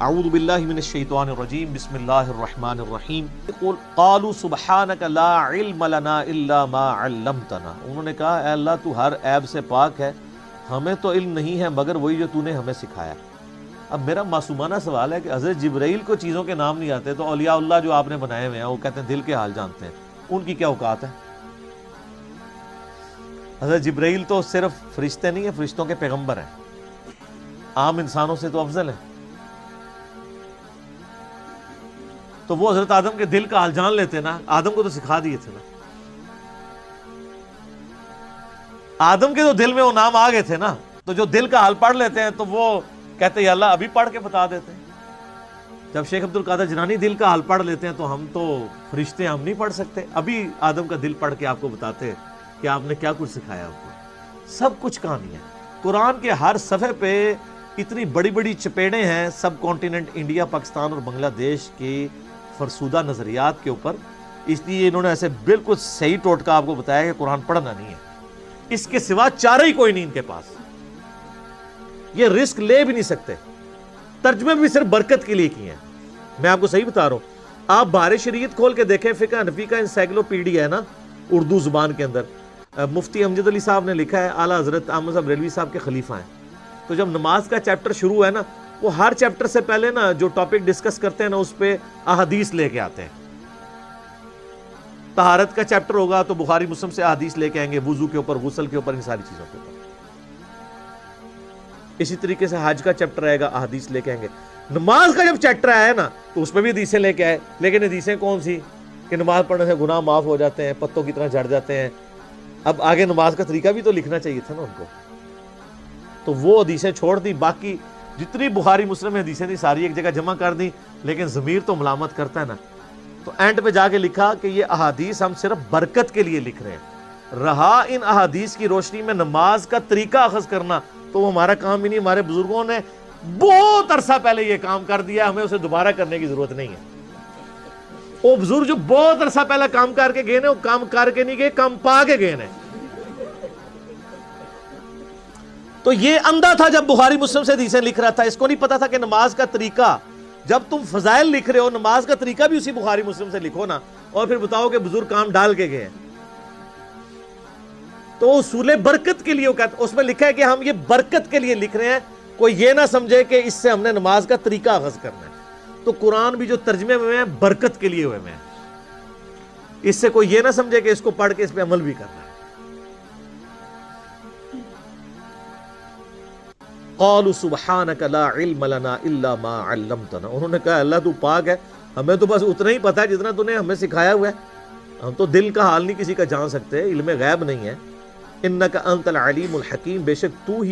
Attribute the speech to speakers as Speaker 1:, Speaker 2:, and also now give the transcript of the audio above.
Speaker 1: اعوذ باللہ من الشیطان الرجیم بسم اللہ الرحمن الرحیم قالوا سبحانک لا علم لنا الا ما علمتنا، انہوں نے کہا اے اللہ تو ہر عیب سے پاک ہے، ہمیں تو علم نہیں ہے مگر وہی جو تو نے ہمیں سکھایا۔ اب میرا معصومانہ سوال ہے کہ حضرت جبرائیل کو چیزوں کے نام نہیں آتے تو اولیاء اللہ جو آپ نے بنائے ہوئے ہیں وہ کہتے ہیں دل کے حال جانتے ہیں، ان کی کیا اوقات ہے؟ حضرت جبرائیل تو صرف فرشتے نہیں ہیں، فرشتوں کے پیغمبر ہیں، عام انسانوں سے تو افضل ہیں، تو وہ حضرت آدم کے دل کا حال جان لیتے نا، آدم کو تو سکھا دیے تھے نا، آدم کے تو دل میں وہ نام آ گئے تھے نا، تو جو دل کا حال پڑھ لیتے ہیں تو وہ کہتے ہیں یا اللہ ابھی پڑھ کے بتا دیتے ہیں۔ جب شیخ عبد القادر جیلانی دل کا حال پڑھ لیتے ہیں تو ہم تو فرشتے ہم نہیں پڑھ سکتے، ابھی آدم کا دل پڑھ کے آپ کو بتاتے کہ آپ نے کیا کچھ سکھایا آپ کو، سب کچھ کہانی ہے۔ قرآن کے ہر صفحے پہ اتنی بڑی بڑی چپیڑیں ہیں سب کانٹیننٹ انڈیا، پاکستان اور بنگلہ دیش کی فرسودہ نظریات کے اوپر، اس لیے انہوں نے ایسے بالکل صحیح ٹوٹکہ آپ کو بتایا کہ قرآن پڑھنا نہیں ہے، اس کے سوا چارہ ہی کوئی نہیں ان کے پاس، یہ رسک لے بھی نہیں سکتے، ترجمے بھی صرف برکت کے لیے کیے ہیں۔ میں آپ کو صحیح بتا رہا ہوں، آپ بہار شریعت کھول کے دیکھیں، فقہ حنفی کا انسائکلوپیڈیا ہے نا اردو زبان کے اندر، مفتی امجد علی صاحب نے لکھا ہے، اعلیٰ حضرت احمد صاحب ریلوی صاحب کے خلیفہ ہیں، تو جب نماز کا چیپٹر شروع ہے نا، وہ ہر چیپٹر سے پہلے نا جو ٹاپک ڈسکس کرتے ہیں نا اس پہ احادیث لے کے آتے ہیں۔ طہارت کا چیپٹر ہوگا تو بخاری مسلم سے احادیث لے کے آئیں گے، وضو کے اوپر، غسل کے اوپر، ان ساری چیزوں کے اوپر۔ اسی طریقے سے حج کا چیپٹر آئے گا، احادیث لے کے آئیں گے۔ نماز کا جب چیپٹر آیا نا تو اس پہ بھی حدیثیں لے کے آئے، لیکن حدیثیں کون سی کہ نماز پڑھنے سے گناہ معاف ہو جاتے ہیں، پتوں کی طرح جھڑ جاتے ہیں۔ اب آگے نماز کا طریقہ بھی تو لکھنا چاہیے تھا نا ان کو، تو وہ حدیثیں چھوڑ دی، باقی جتنی بخاری مسلم حدیثیں تھیں ساری ایک جگہ جمع کر دی، لیکن ضمیر تو ملامت کرتا ہے نا، تو اینڈ پہ جا کے لکھا کہ یہ احادیث ہم صرف برکت کے لیے لکھ رہے ہیں، رہا ان احادیث کی روشنی میں نماز کا طریقہ اخذ کرنا تو وہ ہمارا کام ہی نہیں، ہمارے بزرگوں نے بہت عرصہ پہلے یہ کام کر دیا، ہمیں اسے دوبارہ کرنے کی ضرورت نہیں ہے۔ وہ بزرگ جو بہت عرصہ پہلے کام کر کے گئے نا، وہ کام کر کے نہیں گئے، کام پا کے گئے نا۔ تو یہ اندھا تھا جب بخاری مسلم سے حدیثیں لکھ رہا تھا، اس کو نہیں پتا تھا کہ نماز کا طریقہ، جب تم فضائل لکھ رہے ہو نماز کا طریقہ بھی اسی بخاری مسلم سے لکھو نا، اور پھر بتاؤ کہ بزرگ کام ڈال کے گئے ہیں۔ تو اصول برکت کے لیے وہ کہتے، اس میں لکھا ہے کہ ہم یہ برکت کے لیے لکھ رہے ہیں، کوئی یہ نہ سمجھے کہ اس سے ہم نے نماز کا طریقہ اخذ کرنا ہے۔ تو قرآن بھی جو ترجمے ہوئے ہیں برکت کے لیے ہوئے ہیں، اس سے کوئی یہ نہ سمجھے کہ اس کو پڑھ کے اس پہ عمل بھی کرنا ہے۔ قالوا سبحانک لا علم لنا الا ما علمتنا، انہوں نے کہا اللہ تو پاک ہے، ہمیں تو بس اتنا ہی پتا ہے جتنا تو نے ہمیں سکھایا ہوا ہے، ہم تو دل کا حال نہیں کسی کا جان سکتے، علم غیب نہیں ہے۔ انک انت العلیم الحکیم، بے شک تو ہی